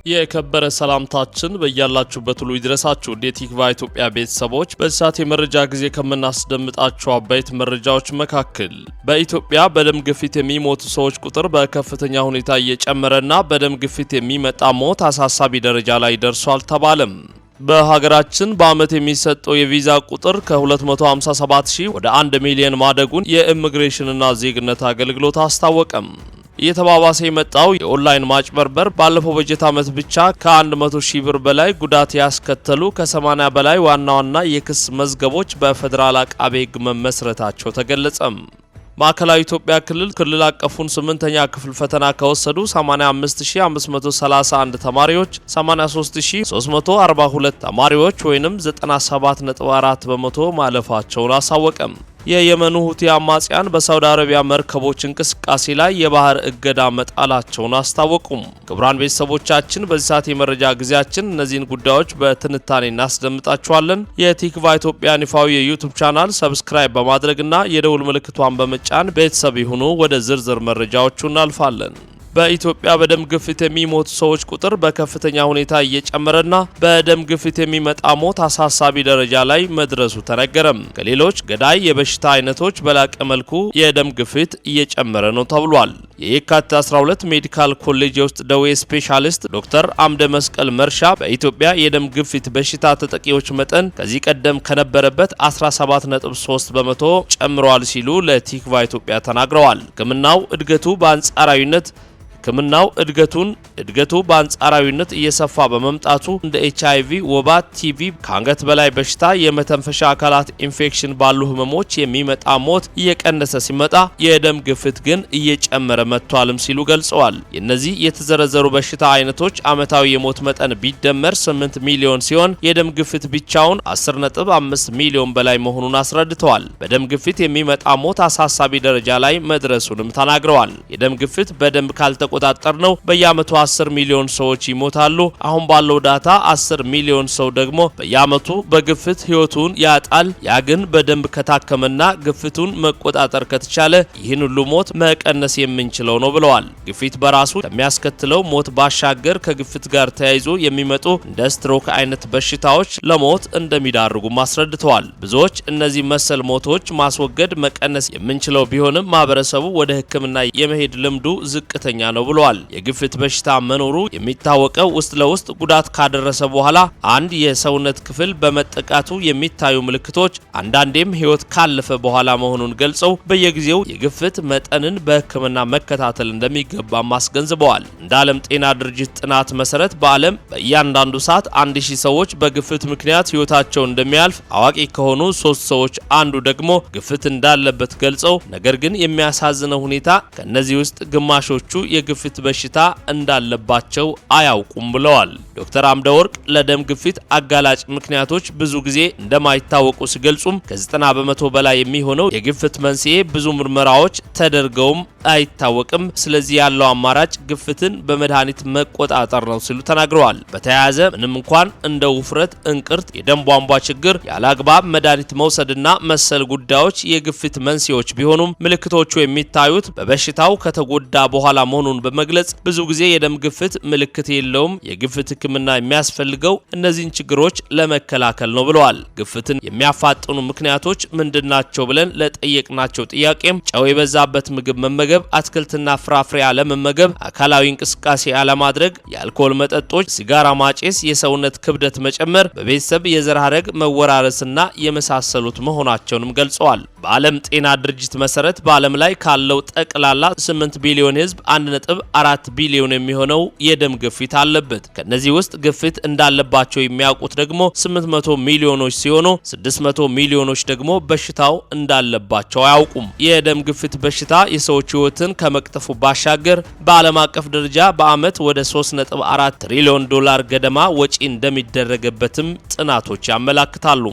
የከበረ ሰላምታችን በእያላችሁበት ሁሉ ይድረሳችሁ። የቲክቫ ኢትዮጵያ ቤተሰቦች በሰዓት የመረጃ ጊዜ ከመናስደምጣቸው አበይት መረጃዎች መካከል በኢትዮጵያ በደም ግፊት የሚሞቱ ሰዎች ቁጥር በከፍተኛ ሁኔታ እየጨመረና በደም ግፊት የሚመጣ ሞት አሳሳቢ ደረጃ ላይ ደርሷል ተባለም። በሀገራችን በአመት የሚሰጠው የቪዛ ቁጥር ከ257,000 ወደ 1 ሚሊዮን ማደጉን የኢሚግሬሽንና ዜግነት አገልግሎት አስታወቀም። እየተባባሰ የመጣው የኦንላይን ማጭበርበር ባለፈው በጀት ዓመት ብቻ ከ100,000 ብር በላይ ጉዳት ያስከተሉ ከ80 በላይ ዋና ዋና የክስ መዝገቦች በፌዴራል አቃቤ ሕግ መመስረታቸው ተገለጸም። ማዕከላዊ ኢትዮጵያ ክልል አቀፉን 8ኛ ክፍል ፈተና ከወሰዱ 85,531 ተማሪዎች 83,342 ተማሪዎች ወይንም 97.4 በመቶ ማለፋቸውን አሳወቀም። የየመኑ ሁቲ አማጽያን በሳውዲ አረቢያ መርከቦች እንቅስቃሴ ላይ የባህር እገዳ መጣላቸውን አስታወቁም። ክቡራን ቤተሰቦቻችን በዚህ ሰዓት የመረጃ ጊዜያችን እነዚህን ጉዳዮች በትንታኔ እናስደምጣችኋለን። የቲክቫ ኢትዮጵያን ይፋዊ የዩቲዩብ ቻናል ሰብስክራይብ በማድረግና የደውል ምልክቷን በመጫን ቤተሰብ ይሁኑ። ወደ ዝርዝር መረጃዎቹ እናልፋለን። በኢትዮጵያ በደም ግፊት የሚሞቱ ሰዎች ቁጥር በከፍተኛ ሁኔታ እየጨመረና በደም ግፊት የሚመጣ ሞት አሳሳቢ ደረጃ ላይ መድረሱ ተነገረም። ከሌሎች ገዳይ የበሽታ አይነቶች በላቀ መልኩ የደም ግፊት እየጨመረ ነው ተብሏል። የየካቲት 12 ሜዲካል ኮሌጅ የውስጥ ደዌ ስፔሻሊስት ዶክተር አምደ መስቀል መርሻ በኢትዮጵያ የደም ግፊት በሽታ ተጠቂዎች መጠን ከዚህ ቀደም ከነበረበት 17.3 በመቶ ጨምሯል ሲሉ ለቲክቫ ኢትዮጵያ ተናግረዋል። ሕክምናው እድገቱ በአንጻራዊነት እየሰፋ በመምጣቱ እንደ HIV፣ ወባ፣ ቲቪ፣ ከአንገት በላይ በሽታ፣ የመተንፈሻ አካላት ኢንፌክሽን ባሉ ህመሞች የሚመጣ ሞት እየቀነሰ ሲመጣ የደም ግፊት ግን እየጨመረ መጥቷልም ሲሉ ገልጸዋል። የእነዚህ የተዘረዘሩ በሽታ አይነቶች ዓመታዊ የሞት መጠን ቢደመር 8 ሚሊዮን ሲሆን የደም ግፊት ብቻውን 10.5 ሚሊዮን በላይ መሆኑን አስረድተዋል። በደም ግፊት የሚመጣ ሞት አሳሳቢ ደረጃ ላይ መድረሱንም ተናግረዋል። የደም ግፊት በደንብ ካልተቆጣጠር ነው በየአመቱ 10 ሚሊዮን ሰዎች ይሞታሉ። አሁን ባለው ዳታ 10 ሚሊዮን ሰው ደግሞ በየአመቱ በግፊት ህይወቱን ያጣል። ያ ግን በደንብ ከታከመና ግፊቱን መቆጣጠር ከተቻለ ይህን ሁሉ ሞት መቀነስ የምንችለው ነው ብለዋል። ግፊት በራሱ ከሚያስከትለው ሞት ባሻገር ከግፊት ጋር ተያይዞ የሚመጡ እንደ ስትሮክ አይነት በሽታዎች ለሞት እንደሚዳርጉ አስረድተዋል። ብዙዎች እነዚህ መሰል ሞቶች ማስወገድ መቀነስ የምንችለው ቢሆንም ማህበረሰቡ ወደ ሕክምና የመሄድ ልምዱ ዝቅተኛ ነው ብለዋል። የግፊት በሽታ መኖሩ የሚታወቀው ውስጥ ለውስጥ ጉዳት ካደረሰ በኋላ አንድ የሰውነት ክፍል በመጠቃቱ የሚታዩ ምልክቶች አንዳንዴም ህይወት ካለፈ በኋላ መሆኑን ገልጸው በየጊዜው የግፊት መጠንን በሕክምና መከታተል እንደሚገባ አስገንዝበዋል። እንደ ዓለም ጤና ድርጅት ጥናት መሰረት በዓለም በእያንዳንዱ ሰዓት 1000 ሰዎች በግፊት ምክንያት ህይወታቸው እንደሚያልፍ አዋቂ ከሆኑ 3 ሰዎች አንዱ ደግሞ ግፊት እንዳለበት ገልጸው ነገር ግን የሚያሳዝነው ሁኔታ ከነዚህ ውስጥ ግማሾቹ የግፊት በሽታ እንዳለባቸው አያውቁም ብለዋል። ዶክተር አምደ ወርቅ ለደም ግፊት አጋላጭ ምክንያቶች ብዙ ጊዜ እንደማይታወቁ ሲገልጹም ከ90 በመቶ በላይ የሚሆነው የግፊት መንስኤ ብዙ ምርመራዎች ተደርገውም አይታወቅም። ስለዚህ ያለው አማራጭ ግፊትን በመድኃኒት መቆጣጠር ነው ሲሉ ተናግረዋል። በተያያዘ ምንም እንኳን እንደ ውፍረት፣ እንቅርት፣ የደም ቧንቧ ችግር፣ ያለአግባብ መድኃኒት መውሰድና መሰል ጉዳዮች የግፊት መንስኤዎች ቢሆኑም ምልክቶቹ የሚታዩት በበሽታው ከተጎዳ በኋላ መሆኑን በመግለጽ ብዙ ጊዜ የደም ግፊት ምልክት የለውም፣ የግፊት ሕክምና የሚያስፈልገው እነዚህን ችግሮች ለመከላከል ነው ብለዋል። ግፊትን የሚያፋጥኑ ምክንያቶች ምንድናቸው ብለን ለጠየቅናቸው ጥያቄም ጨው የበዛበት ምግብ መመገብ፣ አትክልትና ፍራፍሬ አለመመገብ፣ አካላዊ እንቅስቃሴ አለማድረግ፣ የአልኮል መጠጦች፣ ሲጋራ ማጨስ፣ የሰውነት ክብደት መጨመር፣ በቤተሰብ የዘር ሐረግ መወራረስና የመሳሰሉት መሆናቸውንም ገልጸዋል። በዓለም ጤና ድርጅት መሰረት በዓለም ላይ ካለው ጠቅላላ 8 ቢሊዮን ህዝብ 1.4 ቢሊዮን የሚሆነው የደም ግፊት አለበት። ከነዚህ ውስጥ ግፊት እንዳለባቸው የሚያውቁት ደግሞ 800 ሚሊዮኖች ሲሆኑ 600 ሚሊዮኖች ደግሞ በሽታው እንዳለባቸው አያውቁም። የደም ግፊት በሽታ የሰዎች ህይወትን ከመቅጠፉ ባሻገር በዓለም አቀፍ ደረጃ በአመት ወደ 3.4 ትሪሊዮን ዶላር ገደማ ወጪ እንደሚደረግበትም ጥናቶች ያመላክታሉ።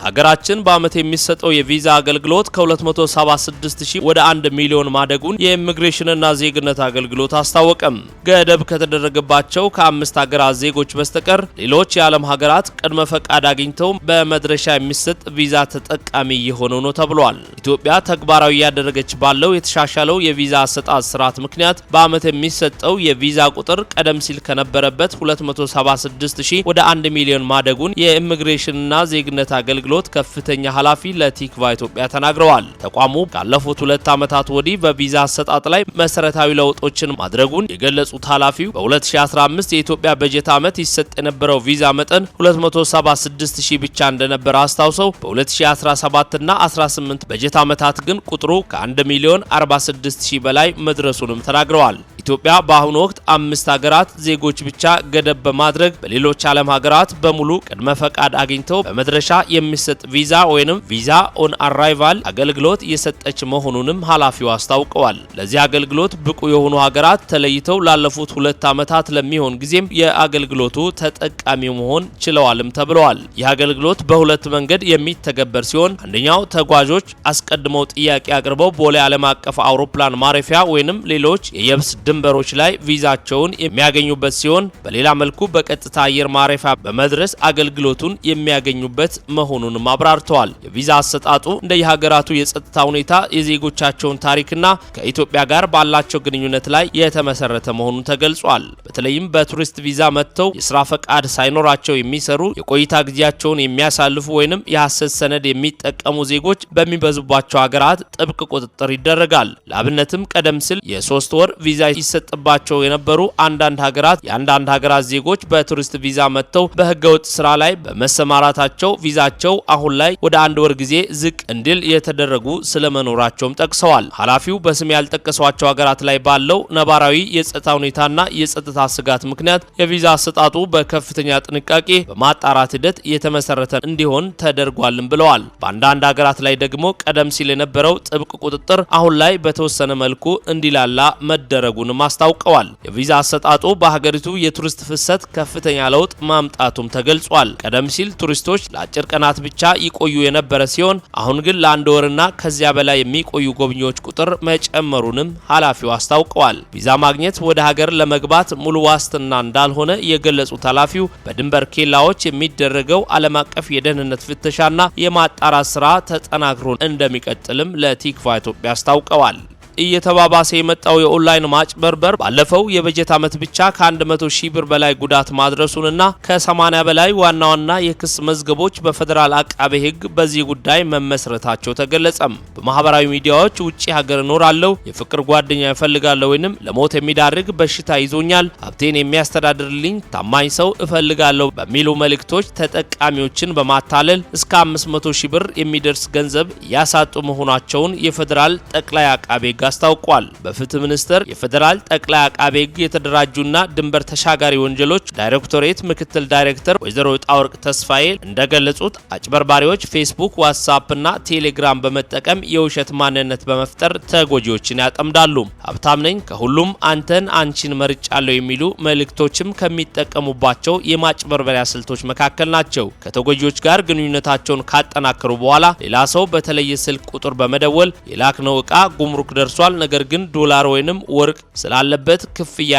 ሀገራችን በአመት የሚሰጠው የቪዛ አገልግሎት ከ276,000 ወደ 1 ሚሊዮን ማደጉን የኢሚግሬሽንና ዜግነት አገልግሎት አስታወቀም። ገደብ ከተደረገባቸው ከ5 ሀገራት ዜጎች በስተቀር ሌሎች የዓለም ሀገራት ቅድመ ፈቃድ አግኝተው በመድረሻ የሚሰጥ ቪዛ ተጠቃሚ የሆኑ ነው ተብሏል። ኢትዮጵያ ተግባራዊ ያደረገች ባለው የተሻሻለው የቪዛ አሰጣጥ ስርዓት ምክንያት በአመት የሚሰጠው የቪዛ ቁጥር ቀደም ሲል ከነበረበት 276,000 ወደ 1 ሚሊዮን ማደጉን የኢሚግሬሽንና ዜግነት አገልግሎት ከፍተኛ ኃላፊ ለቲክቫ ኢትዮጵያ ተናግረዋል። ተቋሙ ካለፉት 2 ዓመታት ወዲህ በቪዛ አሰጣጥ ላይ መሰረታዊ ለውጦችን ማድረጉን የገለጹት ኃላፊው በ2015 የኢትዮጵያ በጀት ዓመት ይሰጥ የነበረው ቪዛ መጠን 276,000 ብቻ እንደነበረ አስታውሰው በ2017 እና 18 በጀት ዓመታት ግን ቁጥሩ ከ1 ሚሊዮን 46,000 በላይ መድረሱንም ተናግረዋል። ኢትዮጵያ በአሁኑ ወቅት 5 ሀገራት ዜጎች ብቻ ገደብ በማድረግ በሌሎች ዓለም ሀገራት በሙሉ ቅድመ ፈቃድ አግኝተው በመድረሻ የሚሰጥ ቪዛ ወይንም ቪዛ ኦን አራይቫል አገልግሎት እየሰጠች መሆኑንም ኃላፊው አስታውቀዋል። ለዚህ አገልግሎት ብቁ የሆኑ ሀገራት ተለይተው ላለፉት 2 ዓመታት ለሚሆን ጊዜም የአገልግሎቱ ተጠቃሚ መሆን ችለዋልም ተብለዋል። ይህ አገልግሎት በሁለት መንገድ የሚተገበር ሲሆን አንደኛው ተጓዦች አስቀድመው ጥያቄ አቅርበው ቦሌ ዓለም አቀፍ አውሮፕላን ማረፊያ ወይንም ሌሎች የየብስ ድንበሮች ላይ ቪዛቸውን የሚያገኙበት ሲሆን በሌላ መልኩ በቀጥታ አየር ማረፊያ በመድረስ አገልግሎቱን የሚያገኙበት መሆኑንም አብራርተዋል። የቪዛ አሰጣጡ እንደየሀገራቱ የጸጥታ ሁኔታ የዜጎቻቸውን ታሪክና ከኢትዮጵያ ጋር ባላቸው ግንኙነት ላይ የተመሰረተ መሆኑን ተገልጿል። በተለይም በቱሪስት ቪዛ መጥተው የስራ ፈቃድ ሳይኖራቸው የሚሰሩ የቆይታ ጊዜያቸውን የሚያሳልፉ ወይንም የሐሰት ሰነድ የሚጠቀሙ ዜጎች በሚበዙባቸው ሀገራት ጥብቅ ቁጥጥር ይደረጋል። ለአብነትም ቀደም ሲል የ3 ወር ቪዛ ይሰጥባቸው የነበሩ አንዳንድ ሀገራት ዜጎች በቱሪስት ቪዛ መጥተው በህገወጥ ስራ ላይ በመሰማራታቸው ቪዛቸው አሁን ላይ ወደ 1 ወር ጊዜ ዝቅ እንዲል የተደረጉ ስለመኖራቸውም ጠቅሰዋል። ኃላፊው በስም ያልጠቀሷቸው ሀገራት ላይ ባለው ነባራዊ የጸጥታ ሁኔታና የጸጥታ ስጋት ምክንያት የቪዛ አሰጣጡ በከፍተኛ ጥንቃቄ በማጣራት ሂደት የተመሰረተ እንዲሆን ተደርጓልም ብለዋል። በአንዳንድ ሀገራት ላይ ደግሞ ቀደም ሲል የነበረው ጥብቅ ቁጥጥር አሁን ላይ በተወሰነ መልኩ እንዲላላ መደረጉንም አስታውቀዋል። የቪዛ አሰጣጡ በሀገሪቱ የቱሪስት ፍሰት ከፍተኛ ለውጥ ማምጣቱም ተገልጿል። ቀደም ሲል ቱሪስቶች ለአጭር ቀናት ብቻ ይቆዩ የነበረ ሲሆን አሁን ግን ለ1 ወርና ከዚያ በላይ የሚቆዩ ጎብኚዎች ቁጥር መጨመሩንም ኃላፊው አስታውቀዋል። ቪዛ ማግኘት ወደ ሀገር ለመግባት ሙሉ ዋስትና እንዳልሆነ የገለጹት ኃላፊው በድንበር ኬላዎች የሚደረገው ዓለም አቀፍ የደህንነት ፍተሻና የማጣራት ስራ ተጠናክሮ እንደሚቀጥልም ለቲክቫ ኢትዮጵያ አስታውቀዋል። እየተባባሰ የመጣው የኦንላይን ማጭበርበር ባለፈው የበጀት ዓመት ብቻ ከ100,000 ብር በላይ ጉዳት ማድረሱንና ከ80 በላይ ዋና ዋና የክስ መዝገቦች በፌደራል አቃቤ ሕግ በዚህ ጉዳይ መመስረታቸው ተገለጸም። በማህበራዊ ሚዲያዎች ውጪ ሀገር እኖራለሁ፣ የፍቅር ጓደኛ እፈልጋለሁ ወይንም ለሞት የሚዳርግ በሽታ ይዞኛል፣ ሀብቴን የሚያስተዳድርልኝ ታማኝ ሰው እፈልጋለሁ በሚሉ መልእክቶች ተጠቃሚዎችን በማታለል እስከ 500,000 ብር የሚደርስ ገንዘብ ያሳጡ መሆናቸውን የፌደራል ጠቅላይ አቃቤ ሕግ አስታውቋል። በፍትህ ሚኒስቴር የፌደራል ጠቅላይ አቃቤ ሕግ የተደራጁና ድንበር ተሻጋሪ ወንጀሎች ዳይሬክቶሬት ምክትል ዳይሬክተር ወይዘሮ ጣወርቅ ተስፋዬ እንደገለጹት አጭበርባሪዎች ፌስቡክ፣ ዋትስአፕ እና ቴሌግራም በመጠቀም የውሸት ማንነት በመፍጠር ተጎጂዎችን ያጠምዳሉ። ሀብታም ነኝ፣ ከሁሉም አንተን አንቺን መርጫለሁ የሚሉ መልእክቶችም ከሚጠቀሙባቸው የማጭበርበሪያ ስልቶች መካከል ናቸው። ከተጎጂዎች ጋር ግንኙነታቸውን ካጠናከሩ በኋላ ሌላ ሰው በተለየ ስልክ ቁጥር በመደወል የላክነው ዕቃ ጉምሩክ ደርሷል፣ ነገር ግን ዶላር ወይንም ወርቅ ስላለበት ክፍያ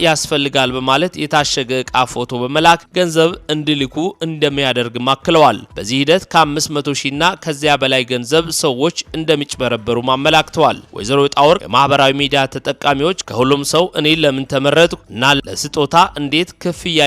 ያስፈልጋል በማለት የታሸገ ዕቃ ፎቶ በመላክ ገንዘብ እንዲልኩ እንደሚያደርግም አክለዋል። በዚህ ሂደት ከ500,000 እና ከዚያ በላይ ገንዘብ ሰዎች እንደሚጭበረበሩ አመላክተዋል። ወይዘሮ ጣወርቅ የማህበራዊ ሚዲያ ተጠቃሚዎች ከሁሉም ሰው እኔ ለምን ተመረጥኩ እና ለስጦታ እንዴት ክፍያ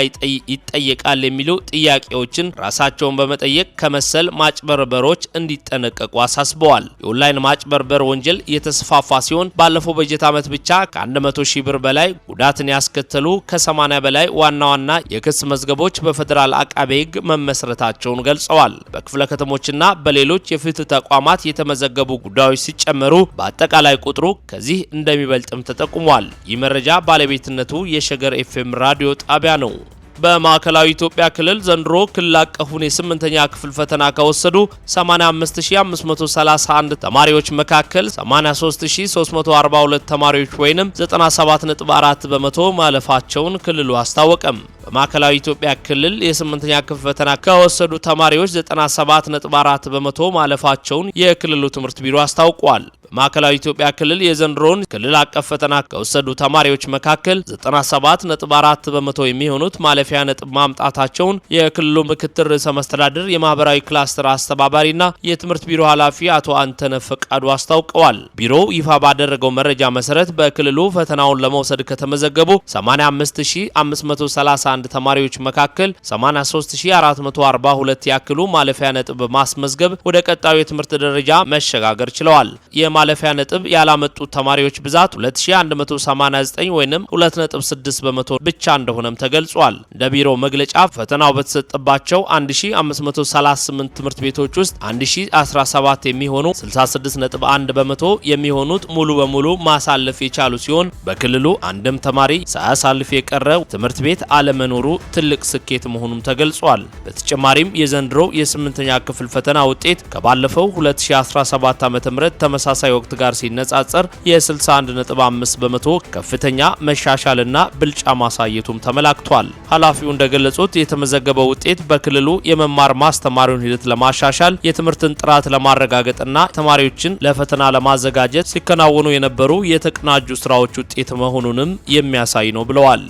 ይጠየቃል የሚሉ ጥያቄዎችን ራሳቸውን በመጠየቅ ከመሰል ማጭበርበሮች እንዲጠነቀቁ አሳስበዋል። የኦንላይን ማጭበርበር ወንጀል የተስፋፋ ሲሆን ባለፈው በጀት ዓመት ብቻ ከ100,000 ብር በላይ ጉዳትን ያስከተሉ ከ80 በላይ ዋና ዋና የክስ መዝገቦች በፌደራል አቃቤ ሕግ መመስረታቸውን ገልጸዋል። በክፍለ ከተሞችና በሌሎች የፍትህ ተቋማት የተመዘገቡ ጉዳዮች ሲጨመሩ በአጠቃላይ ቁጥሩ ከዚህ እንደሚበልጥም ተጠቁሟል። ይህ መረጃ ባለቤትነቱ የሸገር ኤፍኤም ራዲዮ ጣቢያ ነው። በማዕከላዊ ኢትዮጵያ ክልል ዘንድሮ ክልል አቀፉን የ8ኛ ክፍል ፈተና ከወሰዱ 85531 ተማሪዎች መካከል 83342 ተማሪዎች ወይንም 97.4 በመቶ ማለፋቸውን ክልሉ አስታወቀም። በማዕከላዊ ኢትዮጵያ ክልል የ8ኛ ክፍል ፈተና ከወሰዱ ተማሪዎች 97.4 በመቶ ማለፋቸውን የክልሉ ትምህርት ቢሮ አስታውቋል። በማዕከላዊ ኢትዮጵያ ክልል የዘንድሮን ክልል አቀፍ ፈተና ከወሰዱ ተማሪዎች መካከል 97.4 በመቶ የሚሆኑት ማለፊያ ነጥብ ማምጣታቸውን የክልሉ ምክትል ርዕሰ መስተዳድር የማህበራዊ ክላስተር አስተባባሪና የትምህርት ቢሮ ኃላፊ አቶ አንተነ ፈቃዱ አስታውቀዋል። ቢሮው ይፋ ባደረገው መረጃ መሰረት በክልሉ ፈተናውን ለመውሰድ ከተመዘገቡ 85531 ተማሪዎች መካከል 83442 ያክሉ ማለፊያ ነጥብ በማስመዝገብ ወደ ቀጣዩ የትምህርት ደረጃ መሸጋገር ችለዋል። የማለፊያ ነጥብ ያላመጡት ተማሪዎች ብዛት 2189 ወይንም 2.6 በመቶ ብቻ እንደሆነም ተገልጿል። እንደ ቢሮው መግለጫ ፈተናው በተሰጠባቸው 1538 ትምህርት ቤቶች ውስጥ 1017 የሚሆኑ 66.1 በመቶ የሚሆኑት ሙሉ በሙሉ ማሳለፍ የቻሉ ሲሆን በክልሉ አንድም ተማሪ ሳያሳልፍ የቀረ ትምህርት ቤት አለመኖሩ ትልቅ ስኬት መሆኑም ተገልጿል። በተጨማሪም የዘንድሮ የ8ኛ ክፍል ፈተና ውጤት ከባለፈው 2017 ዓ.ም ተመሳሳይ ወቅት ጋር ሲነጻጸር የ61.5 በመቶ ከፍተኛ መሻሻልና ብልጫ ማሳየቱም ተመላክቷል። ኃላፊው እንደገለጹት የተመዘገበው ውጤት በክልሉ የመማር ማስተማሩን ሂደት ለማሻሻል የትምህርትን ጥራት ለማረጋገጥና ተማሪዎችን ለፈተና ለማዘጋጀት ሲከናወኑ የነበሩ የተቀናጁ ስራዎች ውጤት መሆኑንም የሚያሳይ ነው ብለዋል።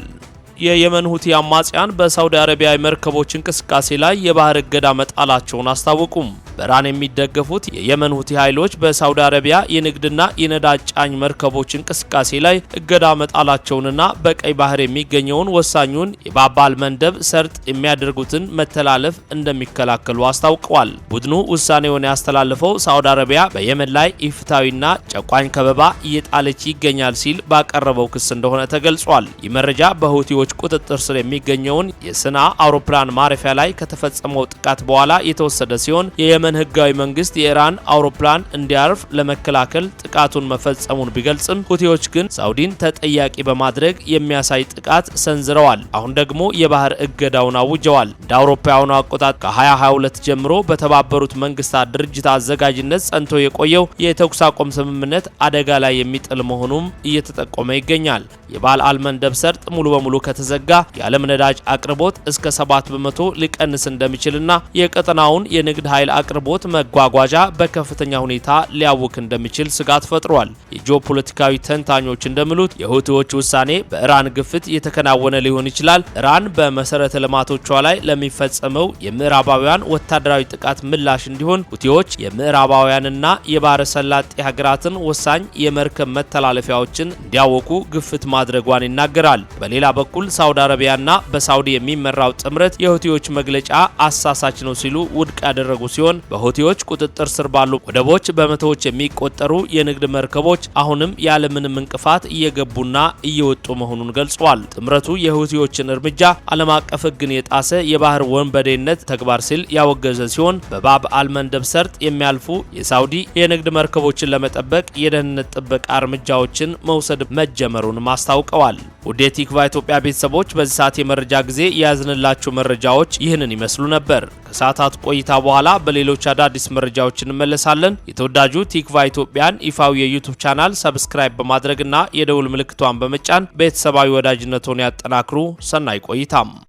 የየመን ሁቲ አማጽያን በሳውዲ አረቢያ የመርከቦች እንቅስቃሴ ላይ የባህር እገዳ መጣላቸውን አስታወቁም። በኢራን የሚደገፉት የየመን ሁቲ ኃይሎች በሳውዲ አረቢያ የንግድና የነዳጅ ጫኝ መርከቦች እንቅስቃሴ ላይ እገዳ መጣላቸውንና በቀይ ባህር የሚገኘውን ወሳኙን የባባል መንደብ ሰርጥ የሚያደርጉትን መተላለፍ እንደሚከላከሉ አስታውቀዋል። ቡድኑ ውሳኔውን ያስተላለፈው ሳውዲ አረቢያ በየመን ላይ ኢፍትሐዊና ጨቋኝ ከበባ እየጣለች ይገኛል ሲል ባቀረበው ክስ እንደሆነ ተገልጿል። ይህ መረጃ በሁቲዎች ቁጥጥር ስር የሚገኘውን የሰንዓ አውሮፕላን ማረፊያ ላይ ከተፈጸመው ጥቃት በኋላ የተወሰደ ሲሆን የየመን ህጋዊ መንግስት የኢራን አውሮፕላን እንዲያርፍ ለመከላከል ጥቃቱን መፈጸሙን ቢገልጽም ሁቲዎች ግን ሳውዲን ተጠያቂ በማድረግ የሚያሳይ ጥቃት ሰንዝረዋል። አሁን ደግሞ የባህር እገዳውን አውጀዋል። እንደ አውሮፓውያኑ አቆጣጠር ከ2022 ጀምሮ በተባበሩት መንግስታት ድርጅት አዘጋጅነት ጸንቶ የቆየው የተኩስ አቁም ስምምነት አደጋ ላይ የሚጥል መሆኑም እየተጠቆመ ይገኛል። የባብ አልመንደብ ሰርጥ ሙሉ በሙሉ ከተዘጋ የዓለም ነዳጅ አቅርቦት እስከ 7 በመቶ ሊቀንስ እንደሚችልና የቀጠናውን የንግድ ኃይል አቅርቦት መጓጓዣ በከፍተኛ ሁኔታ ሊያውክ እንደሚችል ስጋት ፈጥሯል። የጂኦፖለቲካዊ ተንታኞች እንደሚሉት የሁቲዎች ውሳኔ በኢራን ግፍት የተከናወነ ሊሆን ይችላል። ኢራን በመሰረተ ልማቶቿ ላይ ለሚፈጸመው የምዕራባውያን ወታደራዊ ጥቃት ምላሽ እንዲሆን ሁቲዎች የምዕራባውያንና የባህረ ሰላጤ ሀገራትን ወሳኝ የመርከብ መተላለፊያዎችን እንዲያወቁ ግፍት ማድረጓን ይናገራል። በሌላ በኩል ሳውዲ አረቢያና በሳውዲ የሚመራው ጥምረት የሁቲዎች መግለጫ አሳሳች ነው ሲሉ ውድቅ ያደረጉ ሲሆን በሁቲዎች ቁጥጥር ስር ባሉ ወደቦች በመቶዎች የሚቆጠሩ የንግድ መርከቦች አሁንም ያለምንም እንቅፋት እየገቡና እየወጡ መሆኑን ገልጿል። ጥምረቱ የሁቲዎችን እርምጃ ዓለም አቀፍ ሕግን የጣሰ የባህር ወንበዴነት ተግባር ሲል ያወገዘ ሲሆን በባብ አልመንደብ ሰርጥ የሚያልፉ የሳውዲ የንግድ መርከቦችን ለመጠበቅ የደህንነት ጥበቃ እርምጃዎችን መውሰድ መጀመሩንም አስታውቀዋል። ውድ የቲክቫ ኢትዮጵያ ቤተሰቦች በዚህ ሰዓት የመረጃ ጊዜ የያዝንላችሁ መረጃዎች ይህንን ይመስሉ ነበር። ከሰዓታት ቆይታ በኋላ በሌሎች አዳዲስ መረጃዎች እንመለሳለን። የተወዳጁ ቲክቫ ኢትዮጵያን ይፋዊ የዩቲዩብ ቻናል ሰብስክራይብ በማድረግና የደውል ምልክቷን በመጫን ቤተሰባዊ ወዳጅነቱን ያጠናክሩ። ሰናይ ቆይታም